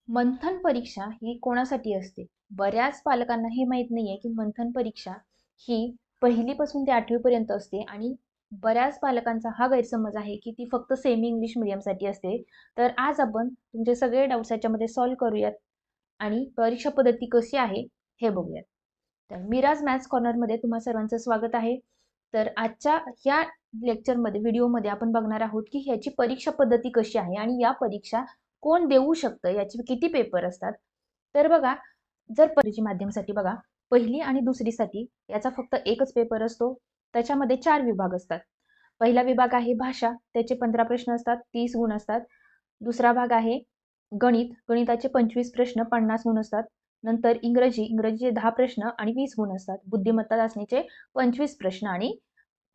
मंथन परीक्षा ही कोणासाठी असते? बऱ्याच पालकांना हे माहीत नाहीये, की मंथन परीक्षा ही 1ली पासून ते 8वी पर्यंत असते आणि बऱ्याच पालकांचा हा गैरसमज आहे, की ती फक्त सेमी इंग्लिश मीडियमसाठी असते. तर आज आपण तुमचे सगळे डाउट्स याच्यामध्ये सॉल्व्ह करूयात आणि परीक्षा पद्धती कशी आहे हे बघूयात. तर मिराज मॅथ्स कॉर्नरमध्ये तुम्हा सर्वांचं स्वागत आहे. तर आजच्या ह्या लेक्चरमध्ये व्हिडिओमध्ये आपण बघणार आहोत, की ह्याची परीक्षा पद्धती कशी आहे आणि या परीक्षा कोण देऊ शकतं, याचे किती पेपर असतात. तर बघा, जर परीक्षेच्या माध्यमासाठी बघा, 1ली आणि 2रीसाठी याचा फक्त एकच पेपर असतो. त्याच्यामध्ये 4 विभाग असतात. पहिला विभाग आहे भाषा, त्याचे 15 प्रश्न असतात, 30 गुण असतात. दुसरा भाग आहे गणित, गणिताचे 25 प्रश्न, 50 गुण असतात. नंतर इंग्रजीचे 10 प्रश्न आणि 20 गुण असतात. बुद्धिमत्ता चाचणीचे 25 प्रश्न आणि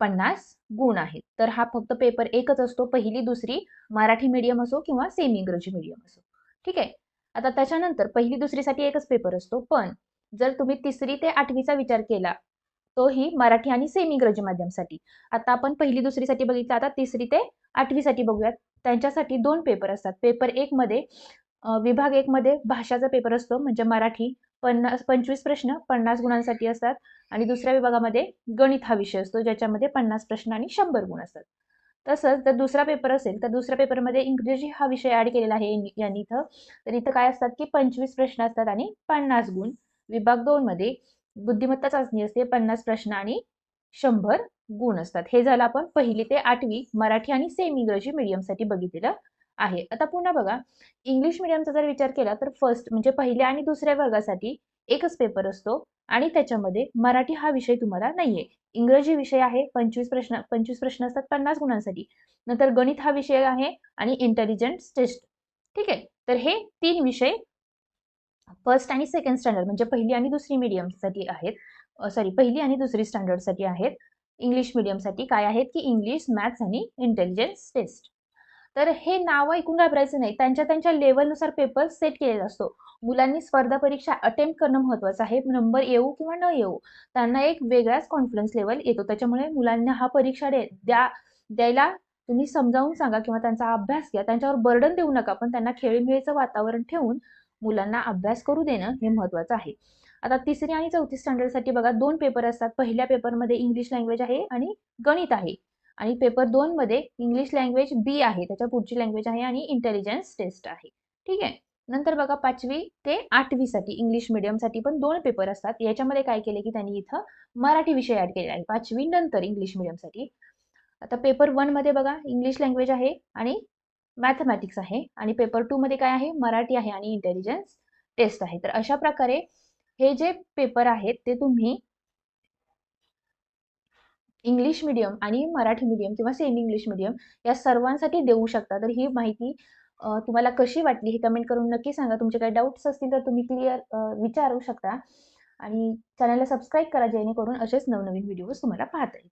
50 गुण आहेत. तर हा फक्त पेपर एकच असतो. 1ली, 2री मराठी मीडियम असो किंवा सेमी इंग्रजी मीडियम असो. ठीक आहे. आता त्याच्यानंतर 1ली, 2रीसाठी एकच पेपर असतो. पण जर तुम्ही 3री ते 8वीचा विचार केला, तोही मराठी आणि सेमी इंग्रजी माध्यमसाठी. आता आपण 1ली, 2रीसाठी बघितलं, आता 3री ते 8वीसाठी बघूयात. त्यांच्यासाठी 2 पेपर असतात. पेपर 1 मध्ये विभाग 1 मध्ये भाषाचा पेपर असतो, म्हणजे मराठी 25 प्रश्न 50 गुणांसाठी असतात आणि दुसऱ्या विभागामध्ये गणित हा विषय असतो, ज्याच्यामध्ये 50 प्रश्न आणि 100 गुण असतात. तसंच जर दुसरा पेपर असेल, तर दुसऱ्या पेपरमध्ये इंग्रजी हा विषय ॲड केलेला आहे यांनी इथं. तर इथं काय असतात, की 25 प्रश्न असतात आणि 50 गुण. विभाग 2 मध्ये बुद्धिमत्ता चाचणी असते, 50 प्रश्न आणि 100 गुण असतात. हे झालं आपण 1ली ते 8वी मराठी आणि सेमी इंग्रजी मीडियमसाठी बघितलेलं आहे. आता पुन्हा बघा, इंग्लिश मीडियमचा जर विचार केला, तर फर्स्ट म्हणजे 1ल्या आणि 2ऱ्या वर्गासाठी एकच पेपर असतो आणि त्याच्यामध्ये मराठी हा विषय तुम्हाला नाहीये. इंग्रजी विषय आहे, 25 प्रश्न असतात 50 गुणांसाठी. नंतर गणित हा विषय आहे आणि इंटेलिजन्स टेस्ट. ठीक आहे. तर हे 3 विषय फर्स्ट आणि सेकंड स्टँडर्ड म्हणजे 1ली आणि 2री मीडियमसाठी आहेत. सॉरी, 1ली आणि 2री स्टँडर्डसाठी आहेत. इंग्लिश मीडियमसाठी काय आहेत, की इंग्लिश, मॅथ्स आणि इंटेलिजन्स टेस्ट. तर हे नाव ऐकून घाबरायचं नाही. त्यांच्या त्यांच्या लेव्हलनुसार पेपर सेट केलेला असतो. मुलांनी स्पर्धा परीक्षा अटेम्प्ट करणं महत्त्वाचं आहे. नंबर येऊ किंवा न येऊ, त्यांना एक वेगळाच कॉन्फिडन्स लेव्हल येतो. त्याच्यामुळे मुलांना हा परीक्षा द्यायला तुम्ही समजावून सांगा किंवा त्यांचा अभ्यास घ्या. त्यांच्यावर बर्डन देऊ नका, पण त्यांना खेळीमेळीचं वातावरण ठेवून मुलांना अभ्यास करू देणं हे महत्त्वाचं आहे. आता 3री आणि 4थी स्टँडर्डसाठी बघा, 2 पेपर असतात. पहिल्या पेपरमध्ये इंग्लिश लँग्वेज आहे आणि गणित आहे. आणि पेपर 2 मध्ये इंग्लिश लँग्वेज बी आहे, त्याच्या पुढची लँग्वेज आहे आणि इंटेलिजन्स टेस्ट आहे. ठीक आहे. नंतर बघा, 5वी ते 8वीसाठी इंग्लिश मीडियमसाठी पण 2 पेपर असतात. याच्यामध्ये काय केले, की त्यांनी इथं मराठी विषय ऍड केलेला आहे 5वी नंतर इंग्लिश मीडियमसाठी. आता पेपर 1 मध्ये बघा, इंग्लिश लँग्वेज आहे आणि मॅथमॅटिक्स आहे आणि पेपर 2 मध्ये काय आहे, मराठी आहे आणि इंटेलिजन्स टेस्ट आहे. तर अशा प्रकारे हे जे पेपर आहेत ते तुम्ही इंग्लिश मीडियम आणि मराठी मीडियम किंवा सेमी इंग्लिश मीडियम या सर्वांसाठी देऊ शकता. तर ही माहिती तुम्हाला कशी वाटली हे कमेंट करून नक्की सांगा. तुमचे काही डाऊट्स असतील तर तुम्ही विचारू शकता आणि चॅनलला सबस्क्राईब करा, जेणेकरून असेच नवनवीन व्हिडिओज तुम्हाला पाहता येतील.